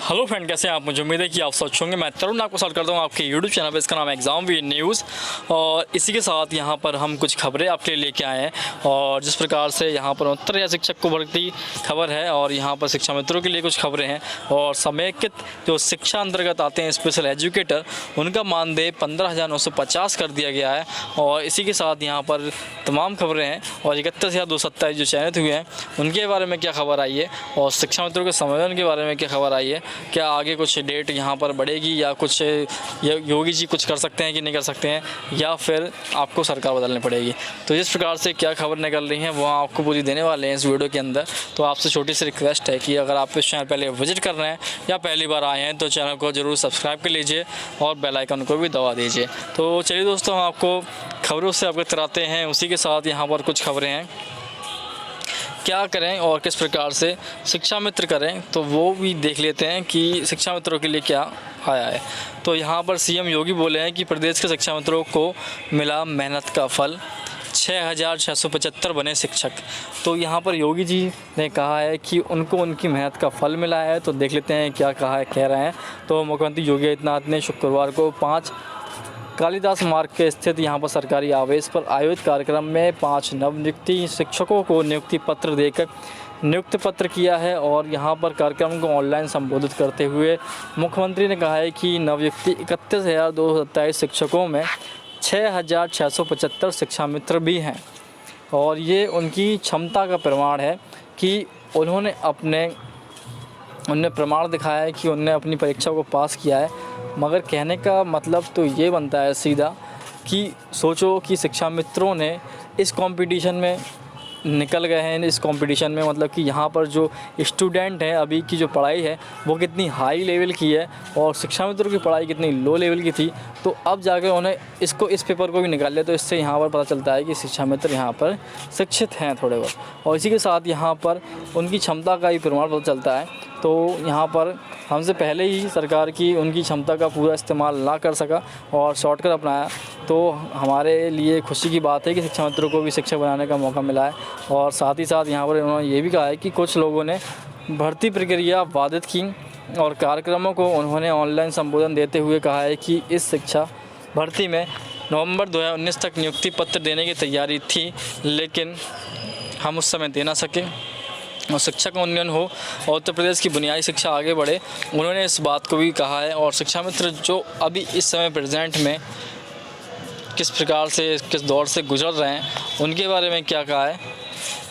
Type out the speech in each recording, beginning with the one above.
Hello friend, कैसे हैं आप। मुझे उम्मीद है कि आप सोच होंगे। मैं तरुण आपको स्वागत करता हूं आपके यूट्यूब चैनल पर। इसका नाम है एग्जाम वी न्यूज़। और इसी के साथ यहां पर हम कुछ खबरें आपके लिए लेके आए हैं। और जिस प्रकार से यहां पर उत्तर या शिक्षक को भर्ती खबर है और यहां पर शिक्षा मित्रों के लिए कुछ खबरें हैं। और समेकित जो शिक्षा अंतर्गत आते हैं स्पेशल एजुकेटर, उनका मानदेय 15,950 कर दिया गया है। और इसी के साथ यहाँ पर तमाम खबरें हैं। और 31,227 जो चयनित हुए हैं उनके बारे में क्या खबर आई है, और शिक्षा मित्रों के संविलियन के बारे में क्या खबर आई है, क्या आगे कुछ डेट यहाँ पर बढ़ेगी या कुछ योगी जी कुछ कर सकते हैं कि नहीं कर सकते हैं, या फिर आपको सरकार बदलनी पड़ेगी। तो जिस प्रकार से क्या खबर निकल रही हैं वो आपको पूरी देने वाले हैं इस वीडियो के अंदर। तो आपसे छोटी सी रिक्वेस्ट है कि अगर आप इस चैनल पहले विजिट कर रहे हैं या पहली बार आए हैं तो चैनल को ज़रूर सब्सक्राइब कर लीजिए और बेल आइकन को भी दबा दीजिए। तो चलिए दोस्तों, हम आपको खबरों से अवगत कराते हैं। उसी के साथ यहाँ पर कुछ खबरें हैं, क्या करें और किस प्रकार से शिक्षा मित्र करें, तो वो भी देख लेते हैं कि शिक्षा मित्रों के लिए क्या आया है। तो यहाँ पर सीएम योगी बोले हैं कि प्रदेश के शिक्षा मित्रों को मिला मेहनत का फल, 6,675 बने शिक्षक। तो यहाँ पर योगी जी ने कहा है कि उनको उनकी मेहनत का फल मिला है। तो देख लेते हैं क्या कह रहे हैं। तो मुख्यमंत्री योगी आदित्यनाथ ने शुक्रवार को 5 कालिदास मार्ग के स्थित यहाँ पर सरकारी आवास पर आयोजित कार्यक्रम में 5 नवनियुक्ति शिक्षकों को नियुक्ति पत्र देकर नियुक्त पत्र किया है। और यहाँ पर कार्यक्रम को ऑनलाइन संबोधित करते हुए मुख्यमंत्री ने कहा है कि नवनियुक्ति 31,227 शिक्षकों में 6,675 शिक्षा मित्र भी हैं। और ये उनकी क्षमता का प्रमाण है कि उन्होंने प्रमाण दिखाया है कि उन्होंने अपनी परीक्षा को पास किया है। मगर कहने का मतलब तो ये बनता है सीधा कि सोचो कि शिक्षा मित्रों ने इस कंपटीशन में निकल गए हैं। इस कंपटीशन में मतलब कि यहाँ पर जो स्टूडेंट हैं, अभी की जो पढ़ाई है वो कितनी हाई लेवल की है और शिक्षा मित्रों की पढ़ाई कितनी लो लेवल की थी। तो अब जाकर उन्हें इस पेपर को भी निकाल लिया। तो इससे यहाँ पर पता चलता है कि शिक्षा मित्र यहाँ पर शिक्षित हैं थोड़े बहुत। और इसी के साथ यहाँ पर उनकी क्षमता का भी प्रमाण पता चलता है। तो यहाँ पर हमसे पहले ही सरकार की उनकी क्षमता का पूरा इस्तेमाल ना कर सका और शॉर्टकट अपनाया, तो हमारे लिए खुशी की बात है कि शिक्षा मित्रों को भी शिक्षक बनाने का मौका मिला है। और साथ ही साथ यहाँ पर उन्होंने ये भी कहा है कि कुछ लोगों ने भर्ती प्रक्रिया बाधित की और कार्यक्रमों को उन्होंने ऑनलाइन संबोधन देते हुए कहा है कि इस शिक्षा भर्ती में नवंबर 2019 तक नियुक्ति पत्र देने की तैयारी थी, लेकिन हम उस समय दे ना सके और शिक्षक उन्नयन हो और उत्तर प्रदेश की बुनियादी शिक्षा आगे बढ़े। उन्होंने इस बात को भी कहा है। और शिक्षा मित्र जो अभी इस समय प्रेजेंट में किस प्रकार से किस दौर से गुजर रहे हैं उनके बारे में क्या कहा है,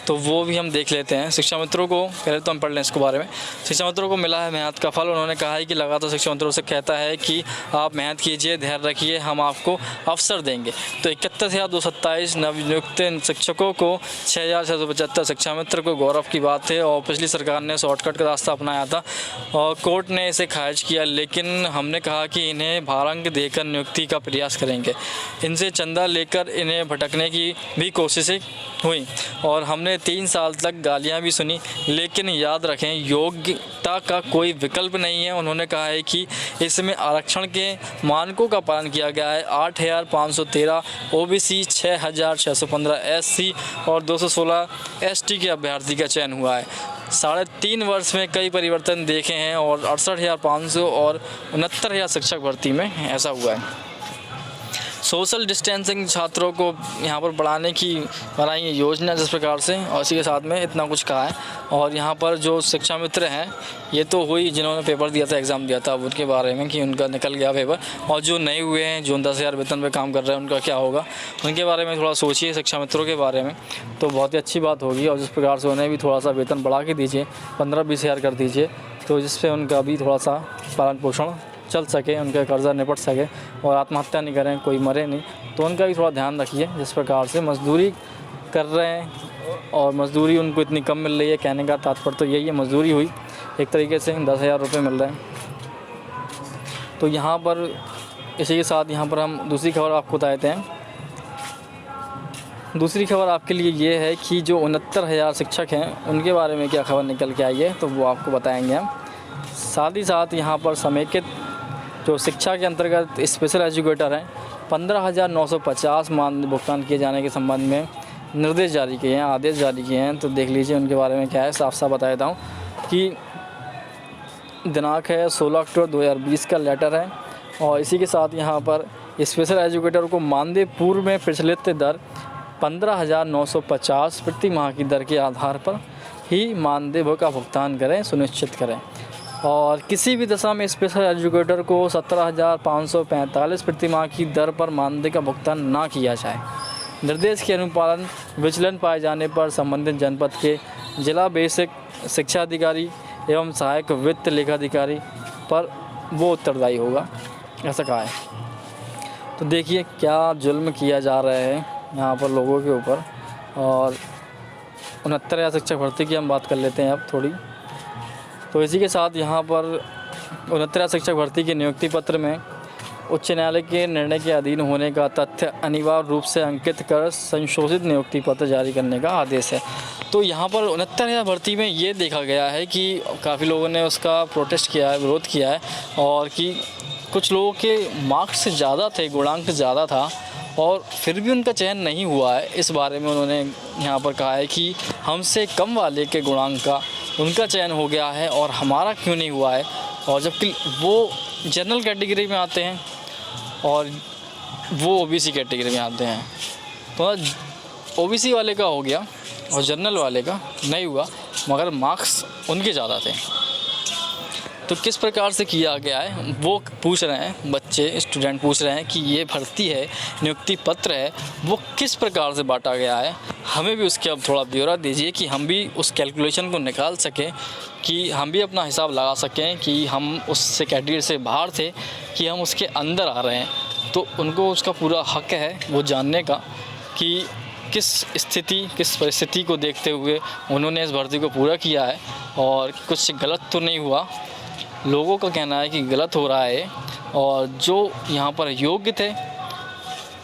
तो वो भी हम देख लेते हैं। शिक्षा मित्रों को पहले तो हम पढ़ लें इसके बारे में। शिक्षा मित्रों को मिला है मेहनत का फल। उन्होंने कहा है कि लगातार शिक्षा मित्रों से कहता है कि आप मेहनत कीजिए, धैर्य रखिए, हम आपको अवसर देंगे। तो 31,227 नवनियुक्त शिक्षकों को 6,675 शिक्षा मित्र को गौरव की बात है। और पिछली सरकार ने शॉर्टकट का रास्ता अपनाया था और कोर्ट ने इसे खारिज किया, लेकिन हमने कहा कि इन्हें भारंग देकर नियुक्ति का प्रयास करेंगे। इनसे चंदा लेकर इन्हें भटकने की भी कोशिशें हुई और हमने 3 साल तक गालियां भी सुनी, लेकिन याद रखें योग्यता का कोई विकल्प नहीं है। उन्होंने कहा है कि इसमें आरक्षण के मानकों का पालन किया गया है। 8,513 ओबीसी, 6,615 एससी और 216 एसटी के अभ्यर्थी का चयन हुआ है। 3.5 वर्ष में कई परिवर्तन देखे हैं और 68,500 और 69,000 शिक्षक भर्ती में ऐसा हुआ है। सोशल डिस्टेंसिंग छात्रों को यहाँ पर बढ़ाने की बनाई है योजना जिस प्रकार से, और इसी के साथ में इतना कुछ कहा है। और यहाँ पर जो शिक्षा मित्र हैं ये तो हुई जिन्होंने पेपर दिया था, एग्ज़ाम दिया था, उनके बारे में कि उनका निकल गया पेपर। और जो नए हुए हैं जो 10,000 वेतन पे काम कर रहे हैं उनका क्या होगा, उनके बारे में थोड़ा सोचिए। शिक्षा मित्रों के बारे में तो बहुत ही अच्छी बात होगी। और जिस प्रकार से उन्हें भी थोड़ा सा वेतन बढ़ा के दीजिए, 15-20 हज़ार कर दीजिए, तो जिससे उनका भी थोड़ा सा पालन पोषण चल सके, उनका कर्जा निपट सके और आत्महत्या नहीं करें, कोई मरे नहीं। तो उनका भी थोड़ा ध्यान रखिए। जिस प्रकार से मजदूरी कर रहे हैं और मजदूरी उनको इतनी कम मिल रही है, कहने का तात्पर्य तो यही है, मजदूरी हुई एक तरीके से 10,000 रुपये मिल रहे हैं। तो यहाँ पर इसी के साथ यहाँ पर हम दूसरी खबर आपको बताते हैं। दूसरी खबर आपके लिए ये है कि जो 69,000 शिक्षक हैं उनके बारे में क्या खबर निकल के आई है, तो वो आपको बताएंगे हम। साथ ही साथ यहाँ पर समेकित जो शिक्षा के अंतर्गत स्पेशल एजुकेटर हैं 15,950 मानदेय भुगतान किए जाने के संबंध में निर्देश जारी किए हैं, आदेश जारी किए हैं। तो देख लीजिए उनके बारे में क्या है, साफ साफ बता देता हूँ कि दिनांक है 16 अक्टूबर 2020 का लेटर है। और इसी के साथ यहाँ पर स्पेशल एजुकेटर को मानदेय पूर्व में प्रचलित दर 15,950 प्रति माह की दर के आधार पर ही मानदेय का भुगतान करें, सुनिश्चित करें। और किसी भी दशा में स्पेशल एजुकेटर को 17,545 प्रति माह की दर पर मानदेय का भुगतान ना किया जाए। निर्देश के अनुपालन विचलन पाए जाने पर संबंधित जनपद के जिला बेसिक शिक्षा अधिकारी एवं सहायक वित्त लेखाधिकारी पर वो उत्तरदायी होगा, ऐसा कहा है। तो देखिए क्या जुल्म किया जा रहा है यहाँ पर लोगों के ऊपर। और 69,000 शिक्षक भर्ती की हम बात कर लेते हैं अब थोड़ी। तो इसी के साथ यहाँ पर 69,000 शिक्षक भर्ती के नियुक्ति पत्र में उच्च न्यायालय के निर्णय के अधीन होने का तथ्य अनिवार्य रूप से अंकित कर संशोधित नियुक्ति पत्र जारी करने का आदेश है। तो यहाँ पर 69,000 भर्ती में ये देखा गया है कि काफ़ी लोगों ने उसका प्रोटेस्ट किया है, विरोध किया है, और कि कुछ लोगों के मार्क्स ज़्यादा थे, गुणांक ज़्यादा था, और फिर भी उनका चयन नहीं हुआ है। इस बारे में उन्होंने यहाँ पर कहा है कि हमसे कम वाले के गुणांक का उनका चयन हो गया है और हमारा क्यों नहीं हुआ है। और जबकि वो जनरल कैटेगरी में आते हैं और वो ओबीसी कैटेगरी में आते हैं, तो ओबीसी वाले का हो गया और जनरल वाले का नहीं हुआ, मगर मार्क्स उनके ज़्यादा थे। तो किस प्रकार से किया गया है वो पूछ रहे हैं बच्चे, स्टूडेंट पूछ रहे हैं कि ये भर्ती है, नियुक्ति पत्र है, वो किस प्रकार से बांटा गया है। हमें भी उसके अब थोड़ा ब्यौरा दीजिए कि हम भी उस कैलकुलेशन को निकाल सकें, कि हम भी अपना हिसाब लगा सकें कि हम उस कैटेगरी से बाहर थे कि हम उसके अंदर आ रहे हैं। तो उनको उसका पूरा हक है वो जानने का कि किस स्थिति, किस परिस्थिति को देखते हुए उन्होंने इस भर्ती को पूरा किया है और कुछ गलत तो नहीं हुआ। लोगों का कहना है कि गलत हो रहा है, और जो यहाँ पर योग्य थे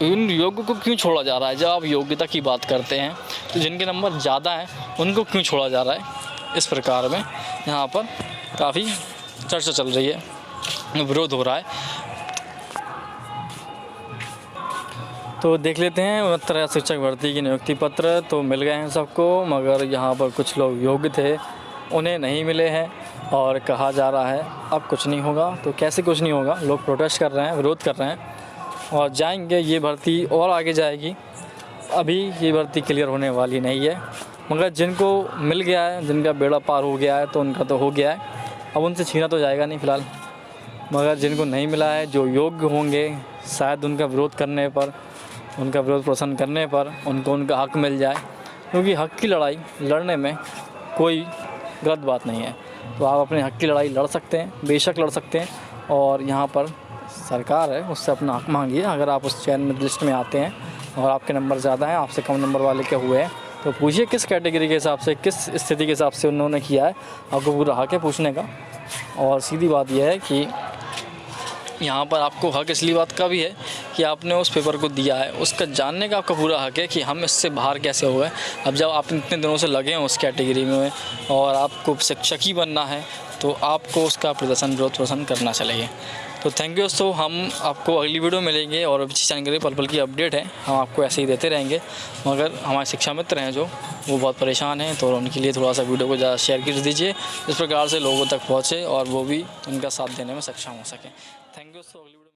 उन योग्य को क्यों छोड़ा जा रहा है। जब आप योग्यता की बात करते हैं तो जिनके नंबर ज़्यादा हैं उनको क्यों छोड़ा जा रहा है। इस प्रकार में यहाँ पर काफ़ी चर्चा चल रही है, विरोध हो रहा है। तो देख लेते हैं 69,000 शिक्षक भर्ती की नियुक्ति पत्र तो मिल गए हैं सबको, मगर यहाँ पर कुछ लोग योग्य थे उन्हें नहीं मिले हैं और कहा जा रहा है अब कुछ नहीं होगा। तो कैसे कुछ नहीं होगा, लोग प्रोटेस्ट कर रहे हैं, विरोध कर रहे हैं और जाएंगे। ये भर्ती और आगे जाएगी, अभी ये भर्ती क्लियर होने वाली नहीं है। मगर जिनको मिल गया है, जिनका बेड़ा पार हो गया है तो उनका तो हो गया है, अब उनसे छीना तो जाएगा नहीं फ़िलहाल। मगर जिनको नहीं मिला है, जो योग्य होंगे, शायद उनका विरोध करने पर, उनका विरोध प्रदर्शन करने पर उनको उनका हक मिल जाए, क्योंकि हक की लड़ाई लड़ने में कोई गलत बात नहीं है। तो आप अपने हक की लड़ाई लड़ सकते हैं, बेशक लड़ सकते हैं। और यहाँ पर सरकार है, उससे अपना हक मांगिए। अगर आप उस चयन में लिस्ट में आते हैं और आपके नंबर ज़्यादा हैं, आपसे कम नंबर वाले के हुए हैं, तो पूछिए किस कैटेगरी के हिसाब से, किस स्थिति के हिसाब से उन्होंने किया है। आपको पूरा हक है पूछने का। और सीधी बात यह है कि यहाँ पर आपको हक इसलिए बात का भी है कि आपने उस पेपर को दिया है, उसका जानने का आपका पूरा हक है कि हम इससे बाहर कैसे हो गए। अब जब आप इतने दिनों से लगे हैं उस कैटेगरी में और आपको शिक्षक ही बनना है, तो आपको उसका प्रदर्शन, विरोध प्रदर्शन करना चाहिए। तो थैंक यू दोस्तों, हम आपको अगली वीडियो मिलेंगे और अच्छी जानकारी पल पल की अपडेट है, हम आपको ऐसे ही देते रहेंगे। मगर हमारे शिक्षा मित्र हैं जो, वो बहुत परेशान हैं, तो उनके लिए थोड़ा सा वीडियो को ज़्यादा शेयर कर दीजिए, इस प्रकार से लोगों तक पहुँचे और वो भी उनका साथ देने में सक्षम हो सकें। थैंक यू दोस्तों।